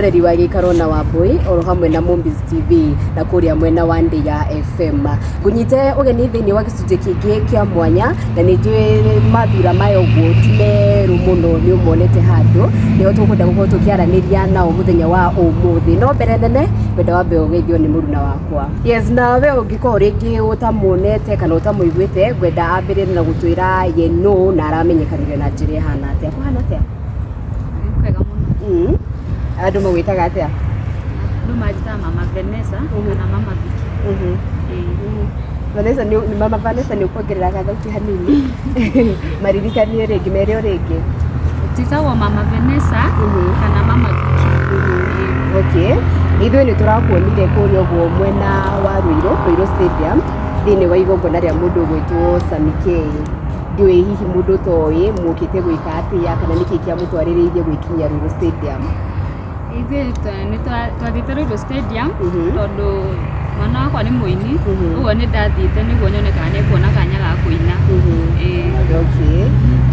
Reri wa gikaro na wambui oro hamwe na Mumbiz TV na kuria mwena wa Ndia FM ngunyite ugeni thiini wa gicunji kingi kia mwanya na nijui mathura mayo gutime rumuno ni umonete handu ni tukwenda gukorwo tukiaraniria nao muthenya wa umuthi no mbere nene wenda wambe ugeithio ni muruna wakwa. Yes, na we ungikorwo ringi utamonete kana utamuiguite ngwenda ambire na gutwira ye no na aramenyekanire na njira ihana atia kuhana atia kwega muno. Andu magwitaga atia? Andu majita mama Vanessa na mama Vicky. Vanessa ni mama Vanessa ni ukongerera gathauti hanini. Maririkanie ringi merio ringi. Titawa mama Vanessa kana mama Vicky. Okay. Ithuĩ nĩ tũrakuonire kũrĩa ũguo mwena wa Ruiru Stadium thĩinĩ wa igongona rĩa mũndũ gwĩtwo Samikei. Ndiũĩ hihi mũndũ toĩ mũkĩte gwĩka atĩa kana nĩkĩ kĩamũtwarĩrĩirie gwĩkinyia Ruiru Stadium? Twathiĩte Ruiru Stadium tondũ mwana wakwa nĩ mũini, ũguo nĩ ndathiĩte nĩguo nyone kana nĩ kuona kanya ga kũina. Okay.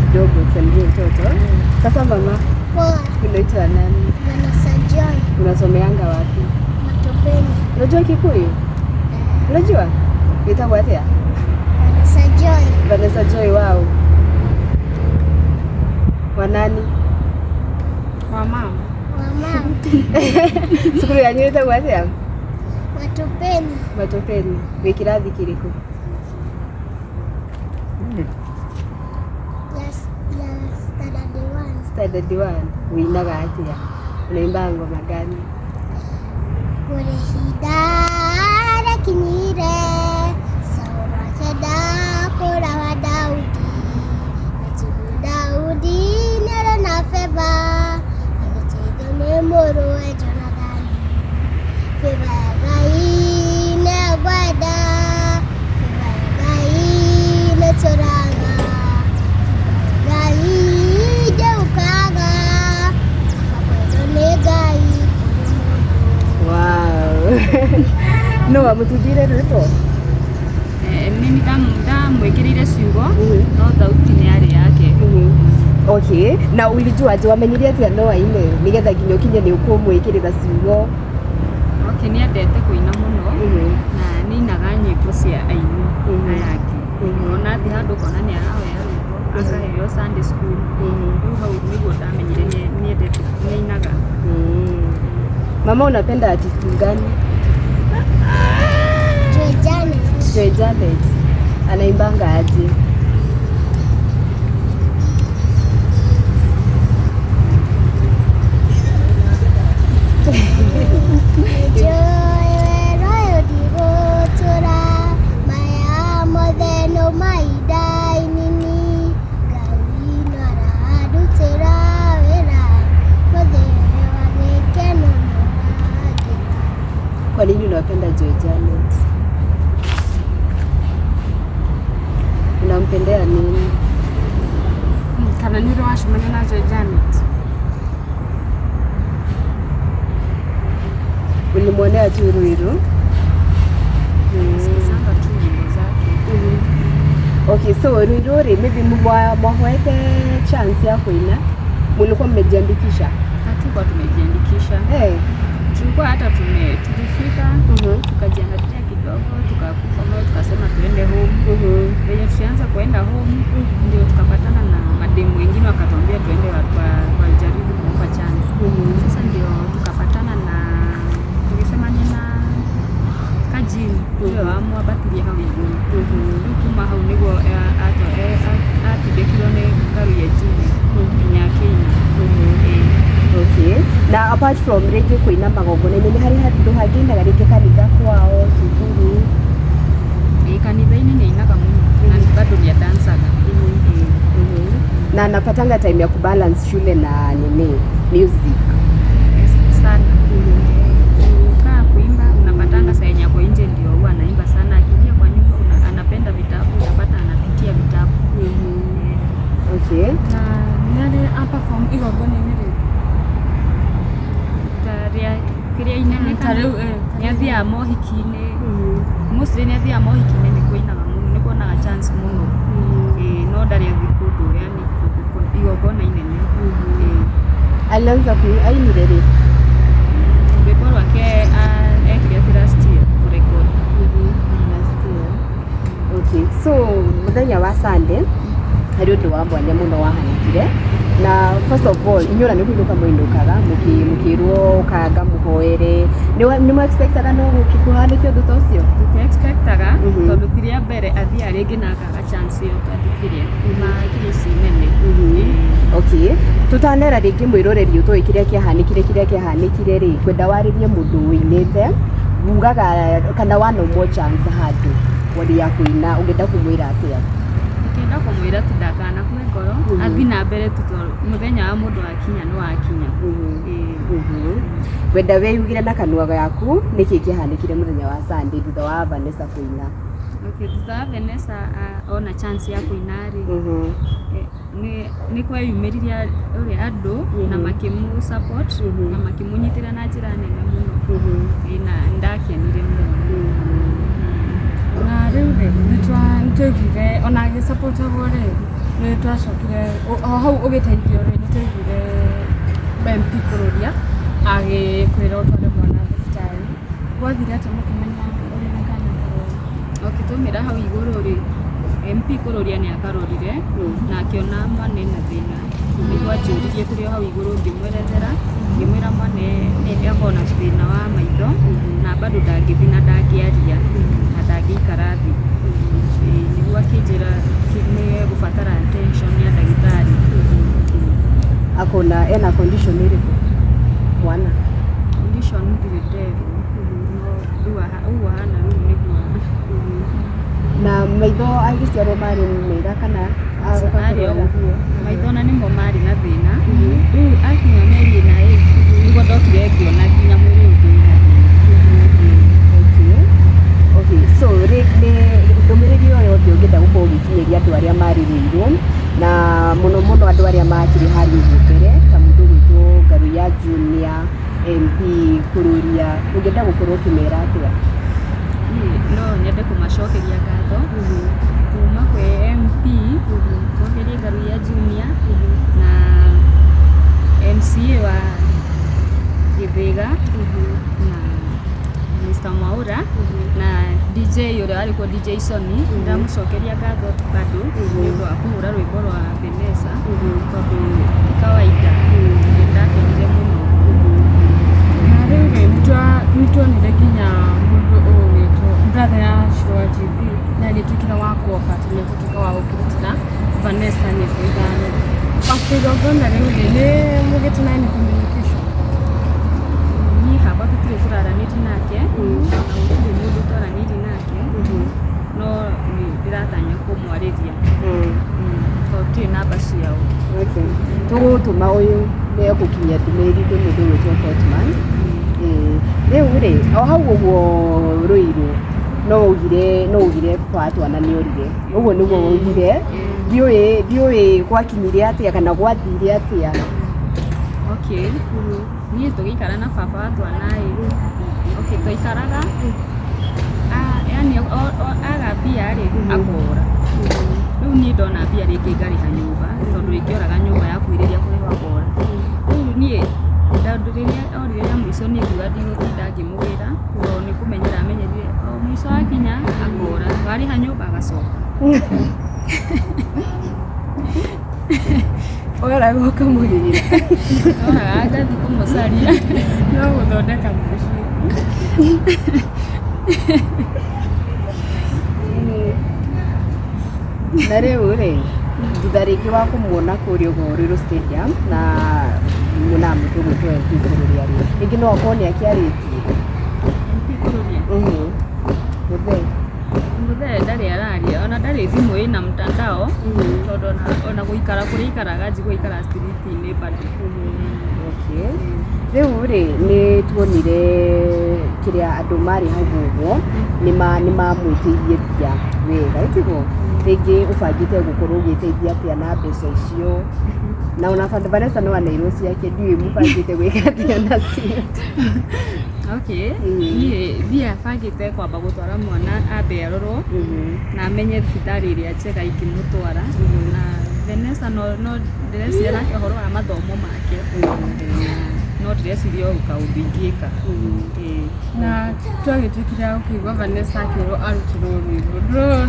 Kidogo tuambie mtoto. Sasa mama, unaitwa nani? Vanessa Joy. Unasomeanga wapi? Matopeni. Unajua Kikuyu? Unajua? Unaitwa atia? Vanessa Joy. Vanessa Joy, wao. Wanani? Wa mama. Sukuru yanyu ĩtagwo atia? Matopeni. Matopeni. Wĩ kĩrathi kĩrĩkũ? Standard 1. Uinaga atia? Unaimba ngoma gani? Kure hidara kinyire saura keda kura wa Daudi Nachibu Daudi nere na feba Nachibu ne moro e Jonathan Feba gai ne gwada Feba gai ne toranga Feba gai Wow. No amutujire rwĩmbo? Mimi ndamwĩkĩrĩire ciugo no thauti nĩ yarĩ yake. Okay. Na ulijua aje wamenyire atia no aine nigetha nginya ukinye ni ukumwĩkĩrĩra ciugo? Okay, nĩ endete kũina mũno na nĩinaga nyĩmbo cia aini aya angĩ. Ona athi handũ kona nĩ arahoya rwĩmbo akaheo Sunday school. Rĩu hau nĩguo ndamenyire nĩ endete nĩainaga. Mama, unapenda artist gani? Joy Janet. Anaimbanga aje? Kwa nini unapenda Joy Janet? Unampendea nini? Kana niro wacemania na Joy Janet. Ulimwonea tu Ruiru? Sikizanga tu nyimbo zake. Okay, so Ruiru maybe mwahoete chance ya kuina? Mulikuwa mmejiandikisha? Hatukuwa tumejiandikisha. Tulikuwa hata tulifika tukajiangalia kidogo tukakufanya tukasema tuende home. Wenye tulianza kuenda home ndio tukapatana na mademu wengine wakatuambia tuende walijaribu kuomba chance. Sasa ndio tukapatana na tukisema nina kajini ndio amua batiri hao iguru. Kuma hau niguo atidekirwo nĩ Ngarui ya jini Nyakenya. Okay. Na apart from rĩngĩ kũina magongona-inĩ nĩ harĩ handũ hangĩ inaga rĩngĩ kanitha kwao, cukuru? Kanitha-inĩ nĩ ainaga mũno na bado nĩ adansaga. Na anapatanga time ya kubalance shule na nini music? Sana. Kukaa kuimba unapatanga saa yenye ako nje ndio huwa anaimba sana. Akiingia kwa nyumba anapenda vitabu, unapata anapitia vitabu. Okay. Na nani hapa from igongona nini? Kĩrĩa inene nĩ athiaga mohiki-inĩ. Mostly nĩ athiaga mohiki-inĩ nĩ kũinaga mũno, nĩ kuonaga chance mũno. No ndarĩ athiĩ kũndũ yani igongona inene. Alianza kuainire rĩ? Sunday hari undu wa mwanya muno wahanĩkire na first of all inyora nĩ kũinũka mũinũkaga mũkĩrwo kanga mũhoere nĩ mũ expectaga no gũkĩkuhanĩkio ũndũ ta ũcio expectaga tondũ kĩrĩa mbere athia rĩngĩ na akaga chance ĩyo twathikirie na kĩrĩa cinene. Okay, tutanera rĩngĩ mwĩroreri ũtũĩ kĩrĩa kĩahanĩkire rĩ kwenda warĩrie mũndũ wĩinĩte mugaga kana wana more chance handũ wali ya kuina ũngĩenda kũmwĩra atĩa? Ũngĩenda kũmwĩra tu ndakanakue ngoro athi na mbere tu mũthenya wa mũndũ wakinya nĩ wakinya. Wenda wĩugire na kanua gaku nĩkĩ kĩahanĩkire mũthenya wa Sunday thutha wa Vanessa kũina? Okay, thutha wa Vanessa ona chance ya kũina rĩ nĩ kweyumĩririe ũrĩa andũ na makĩmũ support na makĩmũnyitĩra na njĩra nene mũno na ndakenire mũno. Na rĩu rĩ nĩtwaugire ona agĩsupportagwo rĩ nĩtwacokire hau ũgĩteithio rĩ nĩtwaugire MP kũrũria agĩkwĩra ũtware mwana thibitarĩ gwathire atĩ mũkĩmenya ũrĩa mwana karori? Okay, twaumĩra hau igũrũ rĩ MP kũrũria nĩ akarorire na akĩona mwana ena thĩna nĩguo anjũririe kũrĩ hau igũrũ ngĩmwerethera ngĩmwĩra mwana nĩakorwo na thĩna wa maitho na bado ndangĩthi na ndangĩaria na ndangĩikara thĩ nĩguo akĩnjĩra nĩ gũbatara attention ya ndagĩtarĩ. Akona ena condition ĩrĩkũ mwana? Condition ndirĩ nderu no rĩu hana rĩu nĩguo na maitho agĩciarwo marĩ mega kana arĩ ũguo maitho na nĩmo marĩ na thĩna rĩu akinya mĩeri ĩna nĩguo ndokire ngĩona nginya mwĩrĩ ũngĩ wĩna thĩna. Okay, so nĩ ndũmĩrĩri o yothe ũngĩenda gũkorwo ũgĩkinyĩria andũ arĩa marĩrĩirwo na mũno andũ arĩa makĩrĩ harĩ mbere ta mũndũ gwĩtwo Ngarui ya Junior MP kũrũria ũngĩenda gũkorwo ũkĩmera atĩa? No nyende kũmacokeria ngatho kuma kwĩ MP mũgeria Ngarui ya Junior na MCA wa Gĩthĩga na Mr. Mwaura na DJ ũrĩa arĩ kuo DJ Sony ndamũcokeria ngatho bado nĩ ũndũ wa kũhũra rwĩmbo rwa Vanessa tondũ ti kawaida nĩndakenire mũno. Na rĩu rĩ nĩtuonire nginya mũndũ ũyũ wĩtwo brother ya Shua TV na nĩtuĩkire wa kuoka atĩ nĩtuĩka wa gũkĩrutĩra Vanessa nyĩmbo ithano. After igongona rĩu rĩ nĩ mũgĩte na any communication? Niĩ haba tũtirĩ tũraranĩtie nake na gũtirĩ mũndũ twaranĩirie nake no ndĩratanya kũmwarĩria tondũ tũtirĩ namba ciao. Tũgũtũma ũyũ nĩegũkinyia ndũmĩrĩri kwĩ mũndũ gwĩtwo Portman. Rĩu rĩ o hau ũguo Rũirũ no ugire twana nĩorire ũguo nĩguo ugire ndiũĩ gwakinyire atĩa kana gwathire atĩa? Okay, niĩ tũgĩikara na baba wa twana okay twaikaraga yani aga mbia rĩ akora rĩu niĩ ndona mbia rĩngĩ ngarĩha nyũmba tondũ rĩngĩoraga nyũmba ya kuĩrĩria kũrĩha akora rĩu niĩ ndandũ rĩrĩa orire ya mũico niĩ ngiuga ndigũtinda ngĩmũgĩra tondũ nĩ kũmenyera amenyerire o mũico wakinya akora warĩha nyũmba agacoka. Oraga ũkamũgĩrĩra oraga ngathi kũmũcaria no gũthondeka mũciĩ. Na rĩu rĩ thutha rĩngĩ wa kũmuona kũrĩa ũguo Rũirũ Stadium na mũna mũndũ gwĩtwo MP kũrũria rĩngĩ no akorwo nĩakĩarĩtie MP kũrũria mũthee ndarĩ araria ona ndarĩ thimũ ĩna mtandao tondũ ona gũikara kũrĩa ikaraga njigua ikara street-inĩ bado. Rĩu rĩ nĩtuonire kĩrĩa andũ marĩ hau ũguo nĩmamwĩtĩirie mbia wega ĩtiguo rĩngĩ ũbangĩte gũkorwo ũgĩteithia atĩa na mbeca icio na ona Vanessa no aneirwo ciake ndiũĩ mũbangĩte gwĩka atĩa nacio? Okay, niĩ mbia bangĩte kwamba gũtwara mwana ambe arorwo na amenye thibitarĩ ĩrĩa njega ingĩmũtwara na Vanessa no ndĩreciria nake ũhoro wa mathomo make no ndĩreciria kaũndũ ingĩka. Na twagĩtuĩkire ũkĩigua Vanessa akĩrwo arutirwo rwĩmbo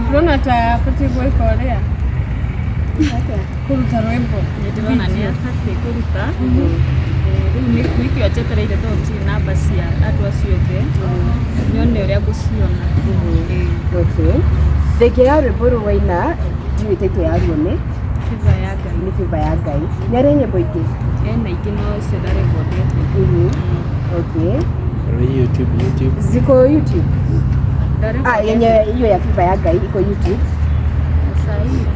ndũrona ta abatiĩ gwĩka ũrĩa kũruta rwĩmbo? Nĩndĩrona nĩ abatiĩ kũruta. Rĩu nĩkĩo njetereire tondũ ndirĩ namba cia andũ acio othe nyone ũrĩa ngũciona. Thengia ya rwĩmbo rũu waina ndiũĩ taitũ yaruo nĩ Fiva ya Ngai. Nĩ Fiva ya Ngai. Nĩ arĩ nyĩmbo ingĩ? Ena ingĩ no icio ndarekondete. YouTube. Ziko YouTube? Yenye hiyo ya Fiva ya Ngai iko YouTube? Sahii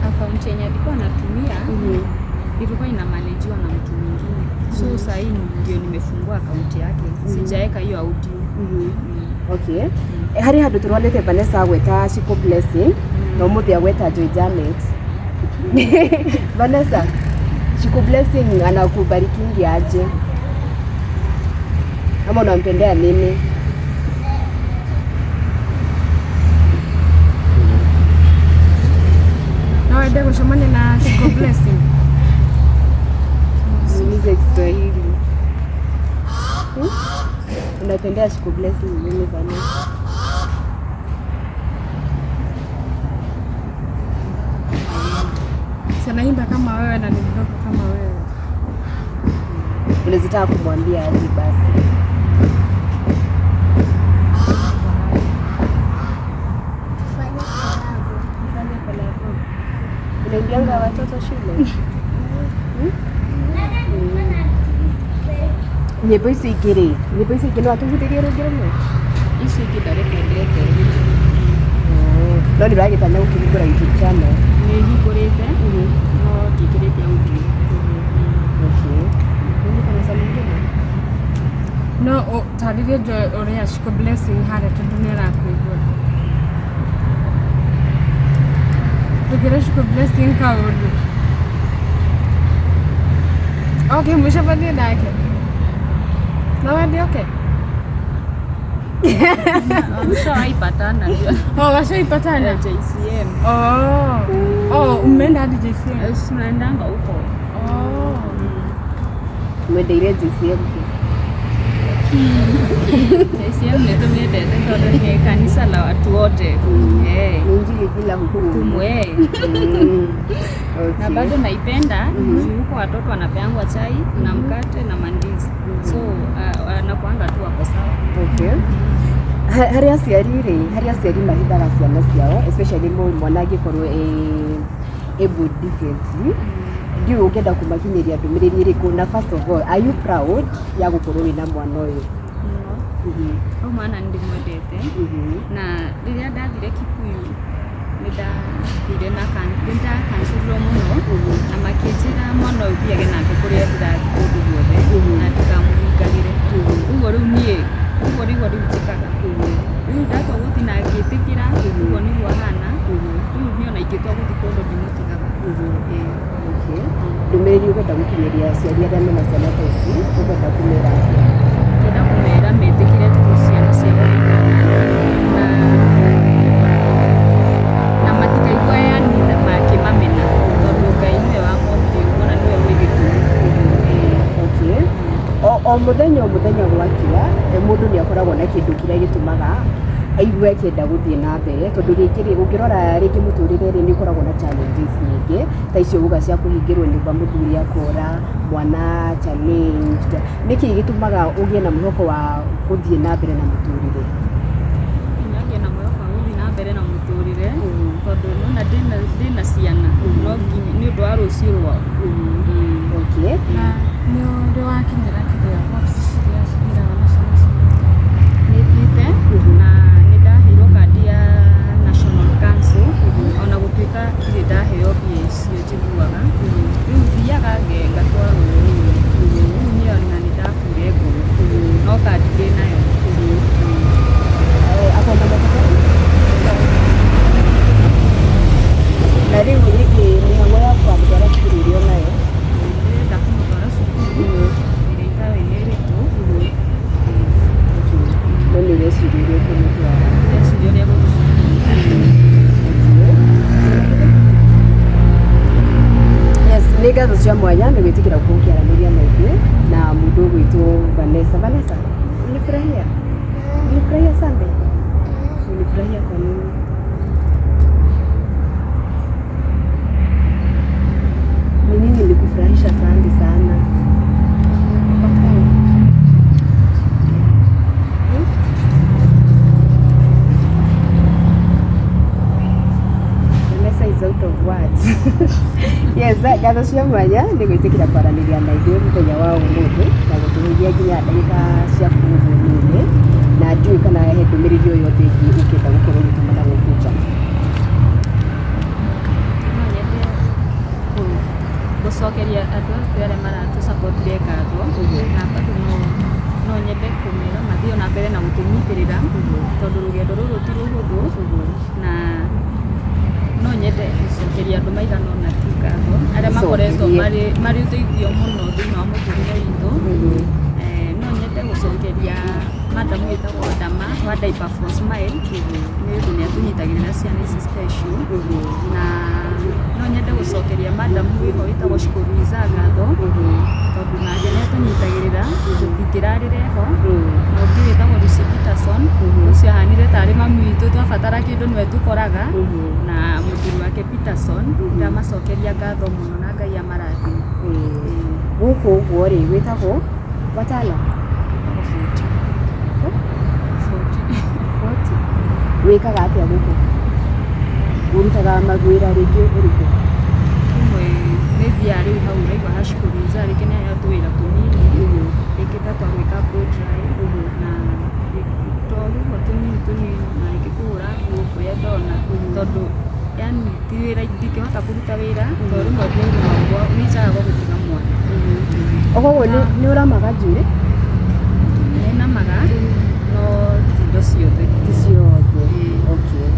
akaunti yenye alikuwa anatumia ilikuwa inamanajiwa na mtu mwingine. So sahii ndio nimefungua akaunti yake. Sijaeka hiyo audio. Hari handu turonete Vanessa agweta Shiko Blessing na umuthi agweta Joy Janet. Vanessa, Shiko Blessing anakubariki aje? Ama unampendea nini? Na wende kushomane na Shiko Blessing? Niulize Kiswahili. Unapendea Shiko Blessing nini Vanessa? Sanaimba kama wewe na ni mdogo kama wewe. Unazitaka kumwambia aje basi? Unaingianga watoto shule? Nyĩmbo ici ingĩ no atũhithĩrie rũngĩ rũmwe? Icio ingĩ ndarekondete. No nĩũragĩtanya gũkĩhingũra YouTube channel? Nĩhingũrĩte no ndiĩkĩrĩte audio. No tarĩria ũrĩa Shiko Blessing harĩa tondũ nĩarakũigua. Tũgĩre Shiko Blessing kaũndũ. Okay, mũcemanie nake. Na wendi okay? Washaipatana. Washaipatana? JCM. Umeenda hadi JCM? Tunaendanga huko. Umendeire JCM? JCM nĩtũmĩendete tondũ nĩ kanisa la watu wote. Injili bila hukumu. Na bado naipenda huko watoto wanapeangwa chai na mkate na mandizi. So anakuanga tu wako sawa. Hari aciari mahithaga ciana ciao, especially mwana angĩkorwo able differently. Ndiũĩ ũngĩenda kũmakinyĩria ndũmĩrĩri ĩrĩkũ, na first of all, are you proud ya gũkorwo wĩna mwana ũyũ? Mwana ndĩmwendete na rĩrĩa ndathire Kikuyu nĩndakanjũrirwo mũno na makĩnjĩra mwana ũyũ thiage nake kũrĩa ndĩrathiĩ kũndũ guothe na ndikamũhingagĩre. Ũguo rĩu niĩ ũguo nĩguo rĩu njĩkaga. Rĩu ndatua gũthiĩ na ngĩtĩkĩra ũguo nĩguo ahana. Rĩu niĩ ona ingĩtua gũthiĩ kũndũ ndimũtigaga. Ndũmĩrĩri ũkwenda gũkinyĩria aciari arĩa mena ciana ta ici, ũkwenda kũmera atĩa? Ngenda kũmera metĩkĩre ciana ciao na matikaigua yani makĩmamena tondũ Ngai nĩwe wamombire ũguo na nĩwe wĩ gĩtũmi. O mũthenya gwakira mũndũ nĩakoragwo na kĩndũ kĩrĩa gĩtũmaga aigue akĩenda gũthiĩ na mbere, tondũ rĩngĩ ũngĩrora rĩngĩ mũtũrĩre nĩ ũkoragwo na challenges nyingĩ ta icio uga cia kũhingĩrwo nyũmba, mũthuri akora, mwana challenged. Nĩkĩ gĩtũmaga ũgĩe na mwĩhoko wa gũthiĩ na mbere na mũtũrĩre? Nĩagĩa na mwĩhoko wa gũthiĩ na mbere na mũtũrĩre tondũ nona ndĩna ciana no nginya nĩ ũndũ wa rũciũ rwao. Na nĩ ũrĩ wakinyĩra kĩrĩa wabici ciria cigiraga na ciana ciao? Nĩthiĩte na nĩndaheirwo kandi ya National Council ona gũtuĩka ndirĩ ndaheo mbia icio njiguaga. Rĩu thiaga ngatwarwo rĩu niĩ ona nĩndakure ngoro no kandi ndĩ nayo. Na rĩu mĩhang'o ya kwamũtwara cukuru ĩrĩa nayo? Ndĩrenda kũmũtwara cukuru ĩrĩa ĩtarĩ mĩritũ. No nĩũreciria ũrĩa ũkũmũtwara? Ndĩreciria ũrĩa gũgũcukuru. Yes, nĩ ngatho cia mwanya nĩ gwĩtĩkĩra gũkorwo ũkĩaranĩria na ithuĩ na mũndũ ũgwĩ Ulifurahia? Ulifurahia Sunday? Ulifurahia kwa nini? Ni nini ilikufurahisha Sunday sana? Out of words. Yes, gatho cia mwanya nĩ gwĩtĩkĩra kwaranĩria na ithuĩ mũthenya wa ũmũthĩ na gũtũhũthia nginya ndagĩka cia kuruguinĩ na njui kana he ndũmĩrĩri o yothe ĩngĩ ũkĩenda gũkorwo ũgĩtũmana gũkũ nja. No nyende gũcokeria andũ arĩa maratũsapotire ngatho na bado no nyende kũmera mathiĩ na mbere na gũtũnyitĩrĩra tondũ rũgendo rũrũ ti rũhũthũ na no nyende gũcokeria andũ maigana ũna tu ngatho arĩa makoretwo marĩ ũteithio mũno thĩinĩ wa mũtũrĩre witũ. No nyende gũcokeria madamu wĩtagwo Dama wa Diaper for Smile nĩ ũndũ nĩ atũnyitagĩrĩra ciana ici special, na no nyende gũcokeria madamu wĩho wĩtagwo Shikoriza ngatho tondũ nake nĩ atũnyitagĩrĩra tũtingĩrarĩre ho, na ũngĩ wĩtagwo Lucy Peterson ũcio ahanire tarĩ mami witũ twabatara kĩndũ nĩwe tũkoraga, na mũthuri wake Peterson ndamacokeria ngatho mũno na Ngai amarathime. Gũkũ ũguo rĩ wĩtagwo Watala? Wĩkaga atĩa gũkũ? Ũrutaga mawĩra rĩngĩ ũrĩkũ? Rĩmwe nĩ thiaga rĩu hau ũraigua ha Shikoriza rĩngĩ nĩ aheo tũwĩra tũnini rĩngĩ ta twa gwĩka blow dry na tũrũo tũnini na rĩngĩ kũhũra nguo kũrĩa ndona tondũ yani ti wĩra ndingĩhota kũruta wĩra tondũ rĩmwe nĩ njaga gwa gũtiga mwana. Koguo nĩ ũramaga njuĩrĩ? Nĩ namaga no ti indo ciothe. Ti ciothe. Okay.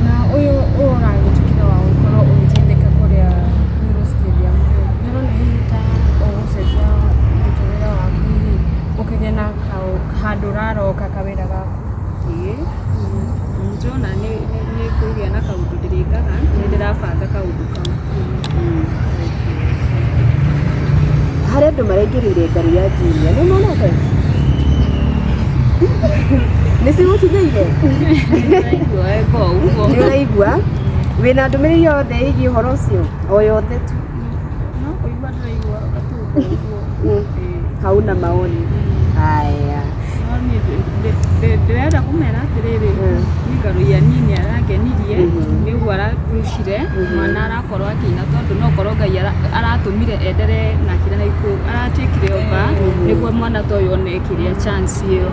Na ũyũ ũragĩtukĩra wa gũkorwo ũgĩteithĩka kũrĩa Stadium nĩ ũrona hihi ta ũgũcenjia mũtũrĩre waku ũkĩgĩa na handũ ũraroka kawĩra gaku? Ndĩrona nĩ kũgĩa na kaũndũ ndĩrĩkaga nĩ ndĩrabanga kaũndũ kau. Harĩ andũ maraingĩrĩire Ngarui ya Junior nĩ monete? Nĩ cigũkinyĩire? Nĩ ũraigua? Wĩna ndũmĩrĩri yothe ĩgiĩ ũhoro ũcio o yothe tu? No kũigua ndĩraigua gatuo. Hauna maoni. Haya. Ndĩrenda kũmera atĩrĩrĩ nĩ Ngarui anini arangenirie nĩguo aragucire mwana arakorwo akĩina tondũ no korwo Ngai aratũmire endere na kĩrĩa na ikũ aratuĩkire oba nĩguo mwana ta ũyũ one kĩrĩa chance ĩyo.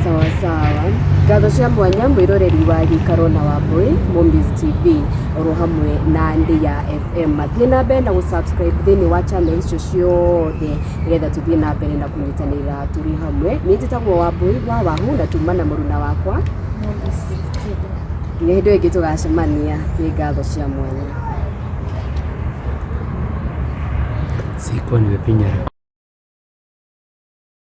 Sawa sawa. Ngatho cia mwanya mwĩroreri wa Gĩikaro na Wambũi Mombies TV oro hamwe na Ndĩ ya FM. Thiĩ na mbere na gũsubscribe thĩinĩ wa channel icio ciothe nĩgetha tũthiĩ na mbere na kũnyitanĩra tũrĩ hamwe. Niĩ njĩtagwo Wambũi wa Wahu na tuma na mũruna wakwa. Nginya hĩndĩ ĩngĩ tũgacemania nĩ ngatho cia mwanya. Sikuwa nimefinya